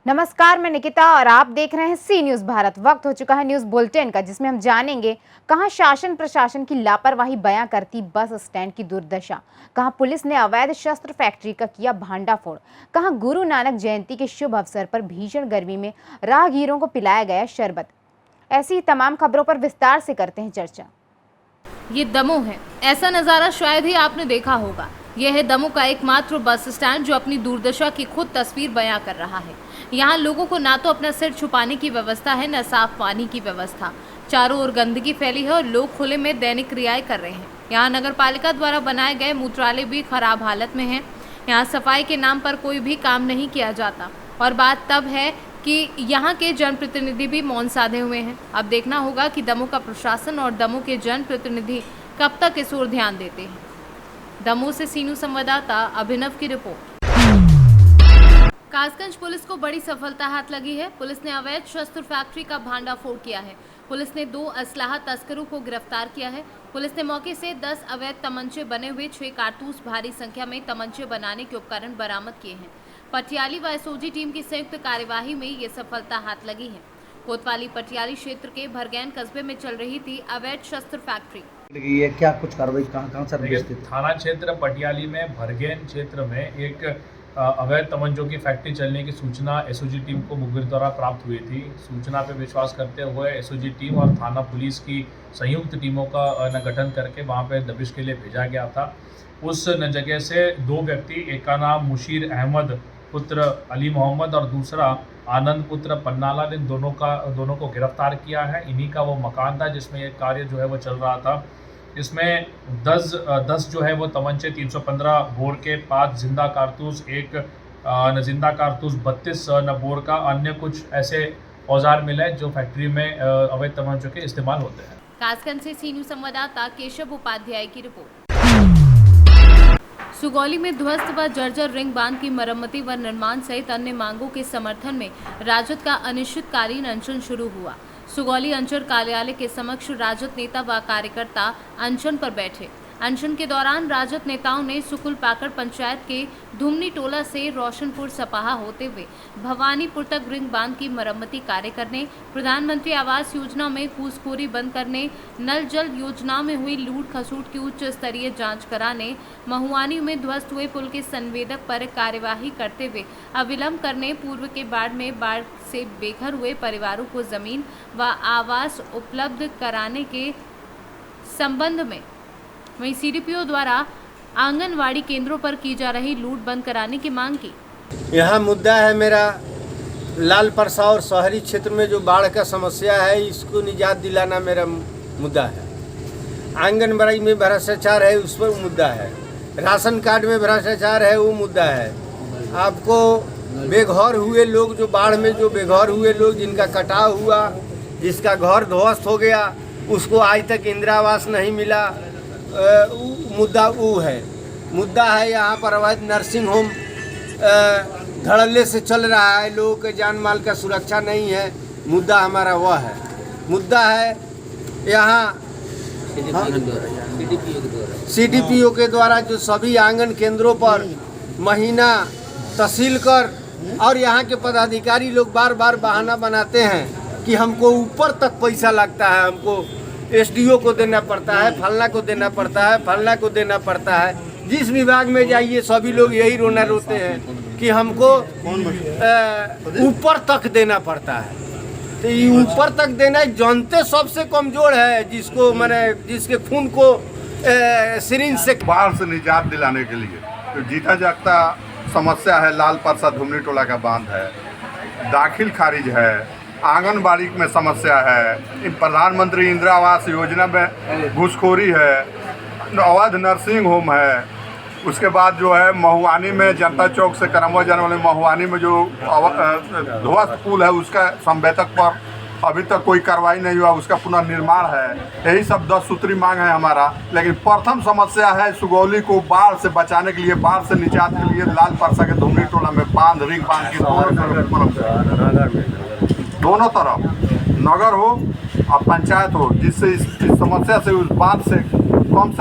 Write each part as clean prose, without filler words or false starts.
नमस्कार, मैं निकिता और आप देख रहे हैं सी न्यूज भारत। वक्त हो चुका है न्यूज बुलेटिन का, जिसमें हम जानेंगे कहां शासन प्रशासन की लापरवाही बयां करती बस स्टैंड की दुर्दशा, कहां पुलिस ने अवैध शस्त्र फैक्ट्री का किया भांडाफोड़, कहां गुरु नानक जयंती के शुभ अवसर पर भीषण गर्मी में राहगीरों को पिलाया गया शरबत। ऐसी ही तमाम खबरों पर विस्तार से करते हैं चर्चा। ये दमोह है। ऐसा नज़ारा शायद ही आपने देखा होगा। यह है दमोह का एकमात्र बस स्टैंड जो अपनी दुर्दशा की खुद तस्वीर बयां कर रहा है। यहाँ लोगों को ना तो अपना सिर छुपाने की व्यवस्था है, न साफ पानी की व्यवस्था। चारों ओर गंदगी फैली है और लोग खुले में दैनिक क्रियाएं कर रहे हैं। यहाँ नगर पालिका द्वारा बनाए गए मूत्रालय भी खराब हालत में हैं। यहाँ सफाई के नाम पर कोई भी काम नहीं किया जाता। और बात तब है कि यहाँ के जनप्रतिनिधि भी मौन साधे हुए हैं। अब देखना होगा कि दमोह का प्रशासन और दमोह के जनप्रतिनिधि कब तक इस ओर ध्यान देते हैं। दमोह से सीनू संवाददाता अभिनव की रिपोर्ट। कासगंज पुलिस को बड़ी सफलता हाथ लगी है। पुलिस ने अवैध शस्त्र फैक्ट्री का भांडाफोड़ किया है। पुलिस ने 2 असलाहा तस्करों को गिरफ्तार किया है। पुलिस ने मौके से 10 अवैध तमंचे बने हुए 6 कारतूस भारी संख्या में तमंचे बनाने के उपकरण बरामद किए हैं। पटियाली व एसओजी टीम की संयुक्त कार्यवाही में ये सफलता हाथ लगी है। कोतवाली पटियाली क्षेत्र के भरगैन कस्बे में चल रही थी अवैध शस्त्र फैक्ट्री। ये क्या कुछ कार्रवाई कहाँ सर? थाना क्षेत्र पटियाली में भरगैन क्षेत्र में एक अवैध तमंचों की फैक्ट्री चलने की सूचना एसओजी टीम को मुखबिर द्वारा प्राप्त हुई थी। सूचना पर विश्वास करते हुए एसओजी टीम और थाना पुलिस की संयुक्त टीमों का गठन करके वहां पर दबिश के लिए भेजा गया था। उस जगह से 2 व्यक्ति, एक का नाम मुशीर अहमद पुत्र अली मोहम्मद और दूसरा आनंद पुत्र पन्नाला ने दोनों को गिरफ्तार किया है। इन्हीं का वो मकान था जिसमें ये कार्य जो है वो चल रहा था। इसमें 10 जो है वो तमंचे, 315 बोर के 5 जिंदा कारतूस, एक जिंदा कारतूस 32 बोर का, अन्य कुछ ऐसे औजार मिले जो फैक्ट्री में अवैध तमंचों के इस्तेमाल होते हैं। कासगंज से सीनू संवाददाता केशव उपाध्याय की रिपोर्ट। सुगौली में ध्वस्त व जर्जर रिंग बांध की मरम्मती व निर्माण सहित अन्य मांगों के समर्थन में राजद का अनिश्चितकालीन अनशन शुरू हुआ। सुगौली अंचल कार्यालय के समक्ष राजद नेता व कार्यकर्ता अनशन पर बैठे। अनशन के दौरान राजद नेताओं ने सुकुल पाकड़ पंचायत के धुमनी टोला से रोशनपुर सपाहा होते हुए भवानीपुर तक रिंग बांध की मरम्मती कार्य करने, प्रधानमंत्री आवास योजना में घूसखोरी बंद करने, नल जल योजना में हुई लूट खसूट की उच्च स्तरीय जांच कराने, महुआनी में ध्वस्त हुए पुल के संवेदक पर कार्यवाही करते हुए अविलंब करने, पूर्व के बाढ़ में बाढ़ से बेघर हुए परिवारों को जमीन व आवास उपलब्ध कराने के संबंध में, वहीं सीडीपीओ द्वारा आंगनवाड़ी केंद्रों पर की जा रही लूट बंद कराने की मांग की। यहाँ मुद्दा है मेरा लाल परसा और शहरी क्षेत्र में जो बाढ़ का समस्या है, इसको निजात दिलाना मेरा मुद्दा है। आंगनबाड़ी में भ्रष्टाचार है, उस पर मुद्दा है। राशन कार्ड में भ्रष्टाचार है, वो मुद्दा है। आपको बेघर हुए लोग, जो बाढ़ में जो बेघर हुए लोग, जिनका कटाव हुआ, जिसका घर ध्वस्त हो गया, उसको आज तक इंदिरा आवास नहीं मिला, मुद्दा वो है। मुद्दा है यहाँ पर अवैध नर्सिंग होम धड़ल्ले से चल रहा है, लोगों के जान माल का सुरक्षा नहीं है, मुद्दा हमारा वह है। मुद्दा है यहाँ सीडीपीओ के द्वारा जो सभी आंगन केंद्रों पर महीना तहसील कर और यहाँ के पदाधिकारी लोग बार बार बहाना बनाते हैं कि हमको ऊपर तक पैसा लगता है, हमको एसडीओ को देना पड़ता है, फलना को देना पड़ता है, फलना को देना पड़ता है। जिस विभाग में जाइए सभी लोग यही रोना रोते हैं कि हमको ऊपर तक देना पड़ता है। तो ये ऊपर तक देना जनते सबसे कमजोर है, जिसको मैंने जिसके खून को सिरिंज से बाढ़ से निजात दिलाने के लिए तो जीता जागता समस्या है। लाल परसा धुमनी टोला का बांध है, दाखिल खारिज है, आंगनबाड़ी में समस्या है, प्रधानमंत्री इंदिरा आवास योजना में घूसखोरी है, अवैध नर्सिंग होम है। उसके बाद जो है महुआनी में जनता चौक से करमवा जाने वाले महुआनी में जो ध्वस्त पुल है, उसका संवेदक पर अभी तक कोई कार्रवाई नहीं हुआ, उसका पुनर्निर्माण है। यही सब 10 सूत्री मांग है हमारा। लेकिन प्रथम समस्या है सुगौली को बाढ़ से बचाने के लिए, बाढ़ से निजात के लिए लाल परसा के धुमनी टोला में बांध, रिंग बांध की दोनों तरफ नगर हो और पंचायत हो, जिससे इस समस्या से, उस बांध से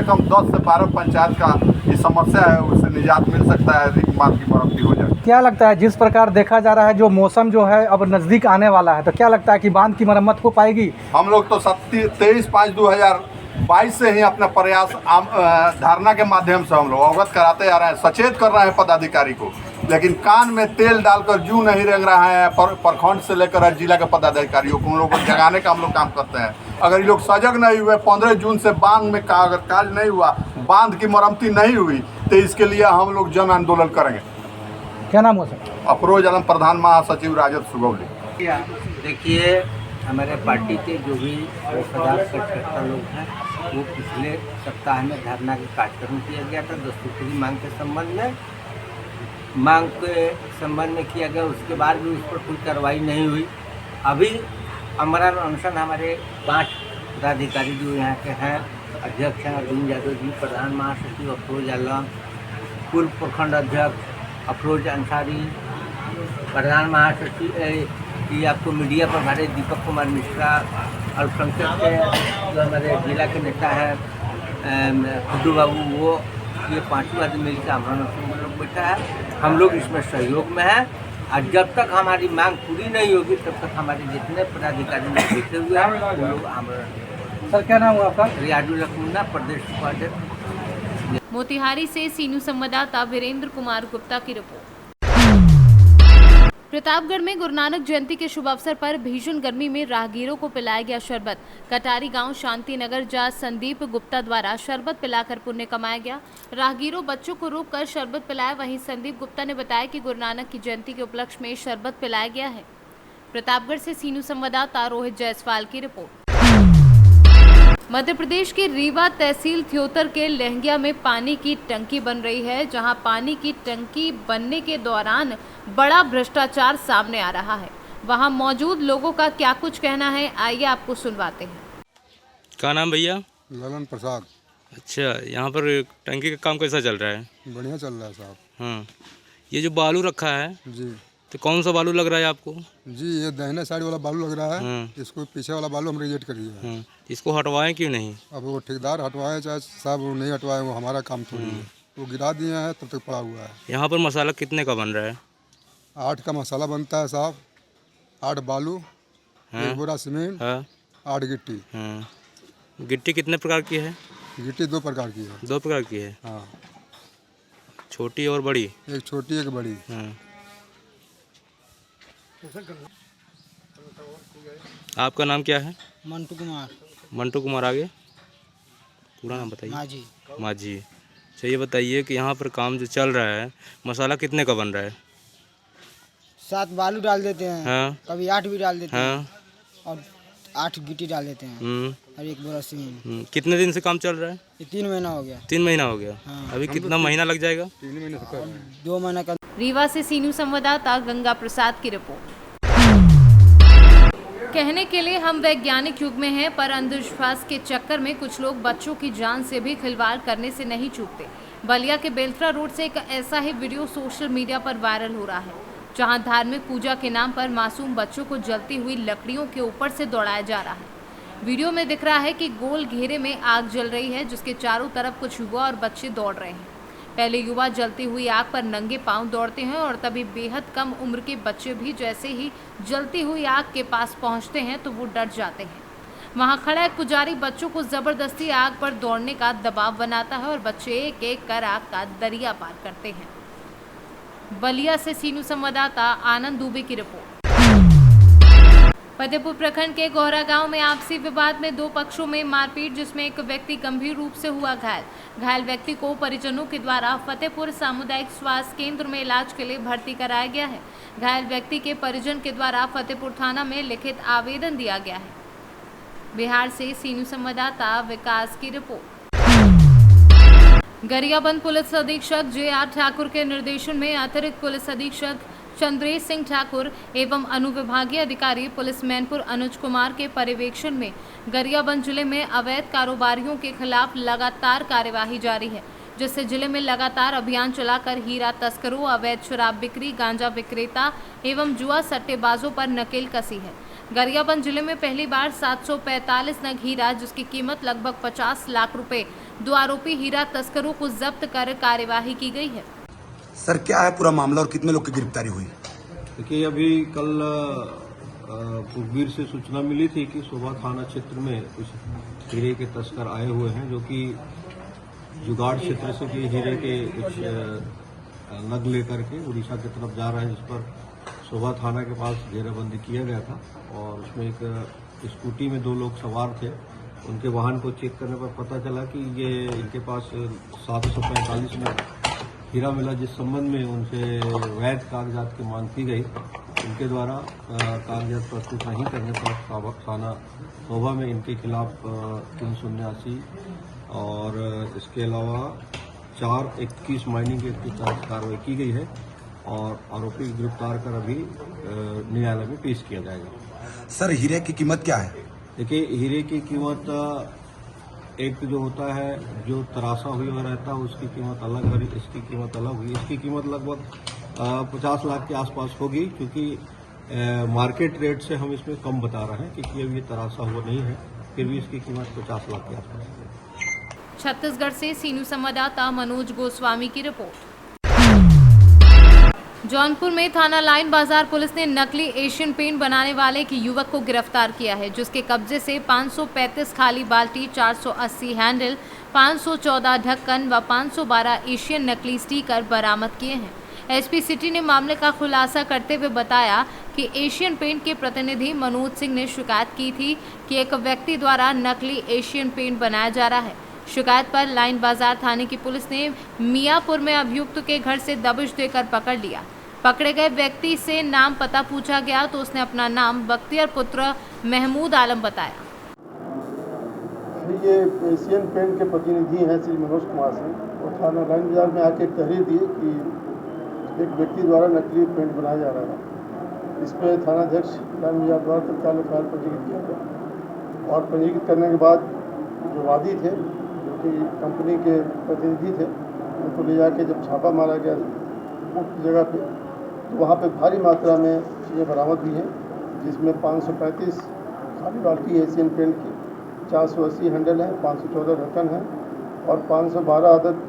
कम 10 से 12 पंचायत का ये समस्या है उससे निजात मिल सकता है, रिंग बांध की मरम्मती हो जाए। क्या लगता है जिस प्रकार देखा जा रहा है जो मौसम जो है अब नज़दीक आने वाला है, तो क्या लगता है कि बांध की मरम्मत हो पाएगी? हम लोग तो 23/5/2022 से ही अपना प्रयास धारणा के माध्यम से हम लोग अवगत कराते आ रहे हैं, सचेत कर रहे हैं पदाधिकारी को, लेकिन कान में तेल डालकर जू नहीं रंग रहा है। प्रखंड से लेकर जिला के पदाधिकारियों को, उन लोगों को जगाने का हम लोग काम करते हैं। अगर ये लोग सजग नहीं हुए, 15 जून से बांध में अगर कार्य नहीं हुआ, बांध की मरम्मती नहीं हुई, तो इसके लिए हम लोग जन आंदोलन करेंगे। क्या नाम हो सर? अफरोज आलम, प्रधान महासचिव राजद सुगौली। देखिए, हमारे पार्टी के जो भी वफादार कार्यकर्ता लोग हैं वो पिछले सप्ताह में धरना का कार्यक्रम किया गया था 10 सूत्री मांग के संबंध में किया गया। उसके बाद भी उस पर कोई कार्रवाई नहीं हुई। अभी हमारा अनशन हमारे 5 पदाधिकारी जो यहाँ के हैं, अध्यक्ष हैं अरविंद यादव जी, प्रधान महासचिव अफरोज आलम, पूर्व प्रखंड अध्यक्ष अफरोज अंसारी, प्रधान महासचिव ये आपको मीडिया पर हमारे दीपक कुमार मिश्रा, अल्पसंख्यक के जो हमारे जिला के नेता हैं खुड्डू बाबू, वो ये 5 आदमी मिलकर हमारा लोग बैठा है। हम लोग इसमें सहयोग में हैं और जब तक हमारी मांग पूरी नहीं होगी तब तक हमारे जितने पदाधिकारी लोग बैठे हुए हैं वो लोग आंदोलन। सर क्या नाम हुआ आपका? रियाजुल रखमुन्ना, प्रदेश उपाध्यक्ष। मोतिहारी से सीनू संवाददाता वीरेंद्र कुमार गुप्ता की रिपोर्ट। प्रतापगढ़ में गुरु नानक जयंती के शुभ अवसर पर भीषण गर्मी में राहगीरों को पिलाया गया शरबत। कटारी गांव शांति नगर जा संदीप गुप्ता द्वारा शरबत पिलाकर पुण्य कमाया गया। राहगीरों बच्चों को रोककर शरबत पिलाया। वहीं संदीप गुप्ता ने बताया कि गुरु नानक की जयंती के उपलक्ष्य में शरबत पिलाया गया है। प्रतापगढ़ से सीनू संवाददाता रोहित जायसवाल की रिपोर्ट। मध्य प्रदेश के रीवा तहसील थियोतर के लहंगिया में पानी की टंकी बन रही है, जहां पानी की टंकी बनने के दौरान बड़ा भ्रष्टाचार सामने आ रहा है। वहां मौजूद लोगों का क्या कुछ कहना है, आइए आपको सुनवाते हैं। क्या नाम भैया? ललन प्रसाद। अच्छा, यहाँ पर टंकी का काम कैसा चल रहा है? बढ़िया चल रहा है साहब। हाँ, ये जो बालू रखा है जी, तो कौन सा बालू लग रहा है आपको? जी ये दाहिने साइड वाला बालू लग रहा है। हाँ। इसको पीछे वाला बालू हम रिजेक्ट करिए है। हाँ, इसको हटवाएं क्यों नहीं? अब वो ठेकेदार हटवाए चाहे साहब वो नहीं हटवाए, वो हमारा काम थोड़ी है। वो गिरा दिए हैं तब तक पड़ा हुआ है। यहाँ पर मसाला कितने का बन रहा है? 8 का मसाला बनता है साहब, 8 बालू, हाँ। 1 बोरा सीमेंट, हाँ 8 गिट्टी। हाँ। गिट्टी कितने प्रकार की है? गिट्टी 2 प्रकार की है। 2 प्रकार की है। हाँ, छोटी और बड़ी? एक छोटी एक बड़ी। हाँ। आपका नाम क्या है? मंटू कुमार। मंटू कुमार। आगे पूरा नाम बताइए। माझी। माझी। अच्छा, ये बताइए कि यहाँ पर काम जो चल रहा है, मसाला कितने का बन रहा है? 7 बालू डाल देते हैं। हाँ। कभी 8 भी डाल देते हैं। हाँ। और 8 गिट्टी डाल देते हैं और 1 बोरा सीमेंट। कितने दिन से काम चल रहा है? ये 3 महीना हो गया। 3 महीना हो गया। हाँ। अभी कितना महीना लग जाएगा? 3 महीने से कर रहे हैं। 2 महीना का। रीवा से सीनू संवाददाता गंगा प्रसाद की रिपोर्ट। कहने के लिए हम वैज्ञानिक युग में हैं, पर अंधविश्वास के चक्कर में कुछ लोग बच्चों की जान से भी खिलवाड़ करने से नहीं चूकते। बलिया के बेलथरा रोड से एक ऐसा ही वीडियो सोशल मीडिया पर वायरल हो रहा है, जहां धार्मिक पूजा के नाम पर मासूम बच्चों को जलती हुई लकड़ियों के ऊपर से दौड़ाया जा रहा है। वीडियो में दिख रहा है कि गोल घेरे में आग जल रही है, जिसके चारों तरफ कुछ युवा और बच्चे दौड़ रहे हैं। पहले युवा जलती हुई आग पर नंगे पांव दौड़ते हैं और तभी बेहद कम उम्र के बच्चे भी जैसे ही जलती हुई आग के पास पहुंचते हैं तो वो डर जाते हैं। वहां खड़ा एक पुजारी बच्चों को जबरदस्ती आग पर दौड़ने का दबाव बनाता है और बच्चे एक एक कर आग का दरिया पार करते हैं। बलिया से सीनू संवाददाता आनंद दुबे की रिपोर्ट। फतेहपुर प्रखंड के गोहरा गांव में आपसी विवाद में 2 पक्षों में मारपीट, जिसमें एक व्यक्ति गंभीर रूप से हुआ घायल। घायल व्यक्ति को परिजनों के द्वारा फतेहपुर सामुदायिक स्वास्थ्य केंद्र में इलाज के लिए भर्ती कराया गया है। घायल व्यक्ति के परिजन के द्वारा फतेहपुर थाना में लिखित आवेदन दिया गया है। बिहार से सीनू संवाददाता विकास की रिपोर्ट। गरियाबंद पुलिस अधीक्षक JR ठाकुर के निर्देशन में अतिरिक्त पुलिस अधीक्षक चंद्रेश सिंह ठाकुर एवं अनुविभागीय अधिकारी पुलिस मैनपुर अनुज कुमार के पर्यवेक्षण में गरियाबंद जिले में अवैध कारोबारियों के खिलाफ लगातार कार्यवाही जारी है, जिससे जिले में लगातार अभियान चलाकर हीरा तस्करों, अवैध शराब बिक्री, गांजा विक्रेता एवं जुआ सट्टेबाजों पर नकेल कसी है। गरियाबंद जिले में पहली बार 745 नग हीरा, जिसकी कीमत लगभग 50 लाख रुपए 2 आरोपी हीरा तस्करों को जब्त कर कार्यवाही की गई है। सर क्या है पूरा मामला और कितने लोग की गिरफ्तारी हुई? देखिए, अभी कल मुखबिर से सूचना मिली थी कि सोभा थाना क्षेत्र में कुछ हीरे के तस्कर आए हुए हैं, जो कि जुगाड़ क्षेत्र से भी हीरे के कुछ नग लेकर के उड़ीसा की तरफ जा रहे हैं, जिस पर सोभा थाना के पास घेराबंदी किया गया था। और उसमें एक स्कूटी में 2 लोग सवार थे। उनके वाहन को चेक करने पर पता चला कि ये इनके पास 745 में हीरा मिला, जिस संबंध में उनसे वैध कागजात की मांग की गई। उनके द्वारा कागजात प्रस्तुत नहीं करने पर थाना सोभा में इनके खिलाफ 379 और इसके अलावा 421 माइनिंग एक्ट के तहत कार्रवाई की गई है और आरोपी गिरफ्तार कर अभी न्यायालय में पेश किया जाएगा। सर हीरे की कीमत क्या है? देखिए, हीरे की कीमत एक जो होता है, जो तराशा हुआ रहता है, उसकी कीमत अलग और इसकी कीमत अलग हुई। इसकी कीमत लगभग 50 लाख के आसपास होगी, क्योंकि मार्केट रेट से हम इसमें कम बता रहे हैं, क्योंकि अब ये तराशा हुआ नहीं है। फिर भी इसकी कीमत 50 लाख के आसपास है। छत्तीसगढ़ से सी न्यूज संवाददाता मनोज गोस्वामी की रिपोर्ट। जौनपुर में थाना लाइन बाजार पुलिस ने नकली एशियन पेंट बनाने वाले एक युवक को गिरफ्तार किया है, जिसके कब्जे से 535 खाली बाल्टी, 480 हैंडल, 514 ढक्कन व 512 एशियन नकली स्टिकर बरामद किए हैं। एसपी सिटी ने मामले का खुलासा करते हुए बताया कि एशियन पेंट के प्रतिनिधि मनोज सिंह ने शिकायत की थी कि एक व्यक्ति द्वारा नकली एशियन पेंट बनाया जा रहा है। शिकायत पर लाइन बाजार थाने की पुलिस ने मियापुर में अभियुक्त के घर से दबिश देकर पकड़ लिया। पकड़े गए व्यक्ति से नाम पता पूछा गया तो उसने अपना नाम बख्तियार पुत्र महमूद आलम बताया। ये एशियन पेंट के प्रतिनिधि हैं श्री मनोज कुमार सिंह, और थाना लाइन बाजार में आके तहरीर दी कि एक व्यक्ति द्वारा नकली पेंट बनाया जा रहा है। इस पर थानाध्यक्ष लाइन बाजार द्वारा तत्काल एफआईआर पंजीकृत किया गया और पंजीकृत करने के बाद जो वादी थे, जो कि कंपनी के प्रतिनिधि थे, उनको ले जाके जब छापा मारा गया उक्त जगह पे, तो वहाँ पे भारी मात्रा में चीज़ें बरामद हुई हैं, जिसमें 535 खाली बाल्टी एशियन पेंट की, 480 हैंडल है, 514 ढक्कन है और 512 अदद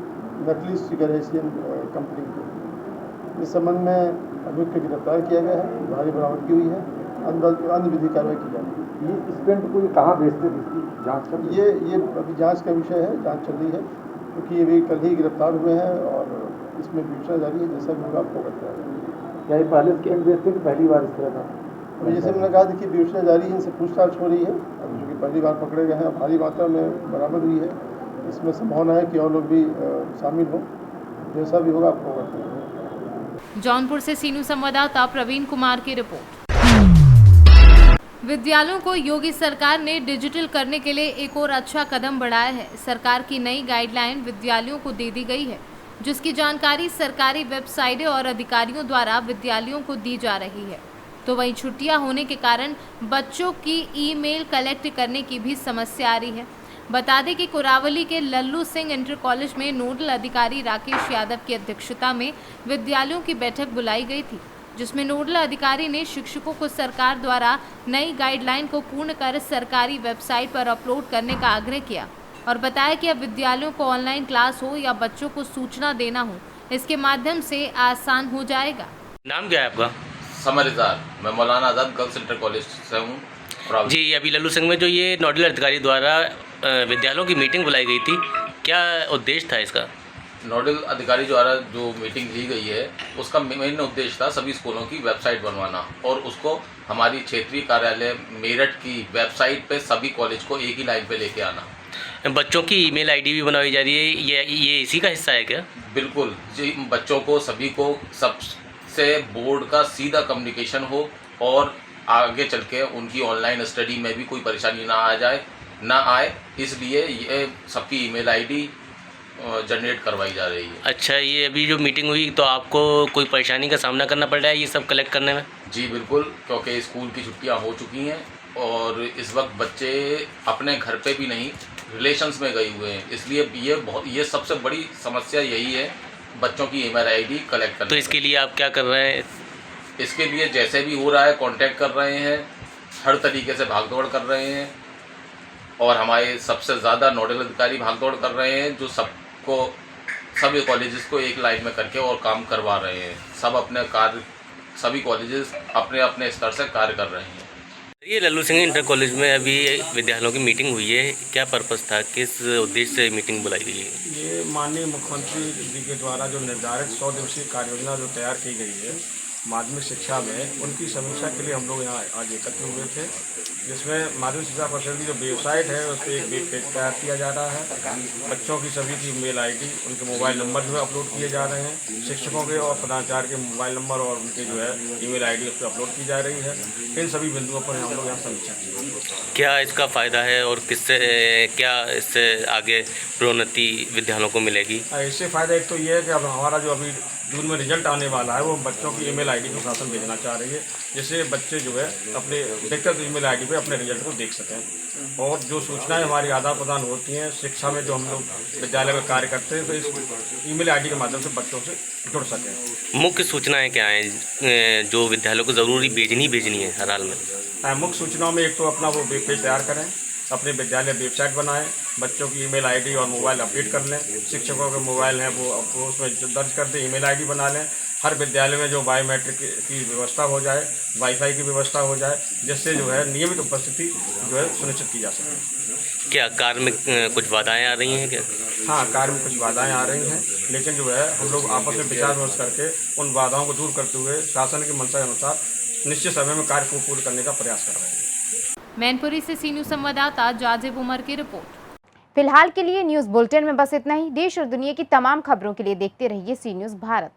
नकली स्टिकर है एशियन कंपनी के। इस संबंध में अभियुक्त को गिरफ्तार किया गया है, भारी बरामदगी हुई है, अन्य विधि कार्रवाई की जाएगी। ये इस पेंट को कहाँ भेजते थे, इसकी जाँच कर ये अभी जाँच का विषय है, जाँच चल रही है, क्योंकि ये भी कल ही गिरफ्तार हुए हैं और इसमें विवेचना जारी है। जैसा भी होगा आपको बताया। क्या ये पहले पेंट भेजते थे, पहली बार इस तरह का? और जैसे मैंने कहा कि विवेचना जारी है, इनसे पूछताछ हो रही है। अब चूँकि पहली बार पकड़े गए हैं, भारी मात्रा में बरामद हुई है, इसमें संभावना है कि और लोग भी शामिल हों। जैसा भी होगा आपको बताया। जौनपुर से सी न्यूज संवाददाता प्रवीण कुमार की रिपोर्ट। विद्यालयों को योगी सरकार ने डिजिटल करने के लिए एक और अच्छा कदम बढ़ाया है। सरकार की नई गाइडलाइन विद्यालयों को दे दी गई है, जिसकी जानकारी सरकारी वेबसाइटें और अधिकारियों द्वारा विद्यालयों को दी जा रही है। तो वहीं छुट्टियां होने के कारण बच्चों की ईमेल कलेक्ट करने की भी समस्या आ रही है। बता दें कि कुरावली के लल्लू सिंह इंटर कॉलेज में नोडल अधिकारी राकेश यादव की अध्यक्षता में विद्यालयों की बैठक बुलाई गई थी, जिसमें नोडल अधिकारी ने शिक्षकों को सरकार द्वारा नई गाइडलाइन को पूर्ण कर सरकारी वेबसाइट पर अपलोड करने का आग्रह किया और बताया कि अब विद्यालयों को ऑनलाइन क्लास हो या बच्चों को सूचना देना हो, इसके माध्यम से आसान हो जाएगा। नाम क्या है आपका? समरिजार, मैं मौलाना आज़ाद गर्ल्स इंटर कॉलेज से हूँ। जी, अभी लल्लू सिंह में जो ये नोडल अधिकारी द्वारा विद्यालयों की मीटिंग बुलाई गई थी, क्या उद्देश्य था इसका? नोडल अधिकारी द्वारा जो मीटिंग ली गई है, उसका मेन उद्देश्य था सभी स्कूलों की वेबसाइट बनवाना और उसको हमारी क्षेत्रीय कार्यालय मेरठ की वेबसाइट पे सभी कॉलेज को एक ही लाइन पे लेके आना। बच्चों की ईमेल आईडी भी बनवाई जा रही है, ये इसी का हिस्सा है क्या? बिल्कुल जी, बच्चों को सभी को सबसे बोर्ड का सीधा कम्युनिकेशन हो और आगे चल के उनकी ऑनलाइन स्टडी में भी कोई परेशानी ना आए, इसलिए ये सबकी ईमेल आईडी जनरेट करवाई जा रही है। अच्छा, ये अभी जो मीटिंग हुई तो आपको कोई परेशानी का सामना करना पड़ रहा है ये सब कलेक्ट करने में? जी बिल्कुल, क्योंकि स्कूल की छुट्टियां हो चुकी हैं और इस वक्त बच्चे अपने घर पे भी नहीं, रिलेशंस में गए हुए हैं, इसलिए ये सबसे बड़ी समस्या यही है, बच्चों की ईमेल आईडी कलेक्ट करना। तो इसके लिए आप क्या कर रहे हैं? इसके लिए जैसे भी हो रहा है कांटेक्ट कर रहे हैं, हर तरीके से भागदौड़ कर रहे हैं और हमारे सबसे ज़्यादा नोडल अधिकारी भागदौड़ कर रहे हैं, जो सभी कॉलेजेस को एक लाइन में करके और काम करवा रहे हैं। सभी कॉलेजेस अपने अपने स्तर से कार्य कर रहे हैं। ये लल्लू सिंह इंटर कॉलेज में अभी विद्यालयों की मीटिंग हुई है, क्या पर्पस था, किस उद्देश्य से मीटिंग बुलाई गई है? ये माननीय मुख्यमंत्री जी के द्वारा जो निर्धारित 100 दिवसीय कार्य योजना जो तैयार की गई है माध्यमिक शिक्षा में, उनकी समीक्षा के लिए हम लोग यहाँ आज एकत्र हुए थे, जिसमें माध्यमिक शिक्षा परिषद की जो वेबसाइट है उस पर एक वेब पेज तैयार किया जा रहा है। बच्चों की सभी की मेल आईडी, उनके मोबाइल नंबर जो है अपलोड किए जा रहे हैं। शिक्षकों के और प्रधानाचार्य के मोबाइल नंबर और उनके जो है ईमेल आईडी उस पर अपलोड की जा रही है। इन सभी बिंदुओं पर हम लोग यहाँ समीक्षा की। क्या इसका फ़ायदा है और क्या इससे आगे प्रोन्नति विद्यालयों को मिलेगी? इससे फ़ायदा एक तो ये है कि अब हमारा जो अभी जून में रिजल्ट आने वाला है वो बच्चों की ईमेल आईडी को शासन भेजना चाह रही है, जिससे बच्चे जो है अपने व्यक्तिगत ईमेल आईडी पे अपने रिजल्ट को देख सकें। और जो सूचनाएं हमारी आदान प्रदान होती हैं शिक्षा में, जो हम लोग विद्यालय में कार्य करते हैं, तो इस ईमेल आईडी के माध्यम से बच्चों से जुड़ सकें। मुख्य सूचनाएं क्या हैं जो विद्यालयों को ज़रूरी भेजनी है हर हाल में? मुख्य सूचनाओं में एक तो अपना वो वेब पेज तैयार करें, अपने विद्यालय वेबसाइट बनाएं, बच्चों की ईमेल आईडी और मोबाइल अपडेट कर लें, शिक्षकों के मोबाइल हैं वो उसमें दर्ज कर दें, ईमेल आईडी बना लें। हर विद्यालय में जो बायोमेट्रिक की व्यवस्था हो जाए, वाईफाई की व्यवस्था हो जाए, जिससे जो है नियमित उपस्थिति जो है सुनिश्चित की जा सके। क्या कार्य में कुछ बाधाएं आ रही हैं क्या? हाँ, कार्य में कुछ बाधाएं आ रही हैं, लेकिन जो है हम लोग आपस में विचार विमर्श करके उन बाधाओं को दूर करते हुए शासन की मंशा के अनुसार निश्चित समय में कार्य को पूर्ण करने का प्रयास कर रहे हैं। मैनपुरी से सी न्यूज़ संवाददाता जाजिब उमर की रिपोर्ट। फिलहाल के लिए न्यूज़ बुलेटिन में बस इतना ही। देश और दुनिया की तमाम खबरों के लिए देखते रहिए सी न्यूज़ भारत।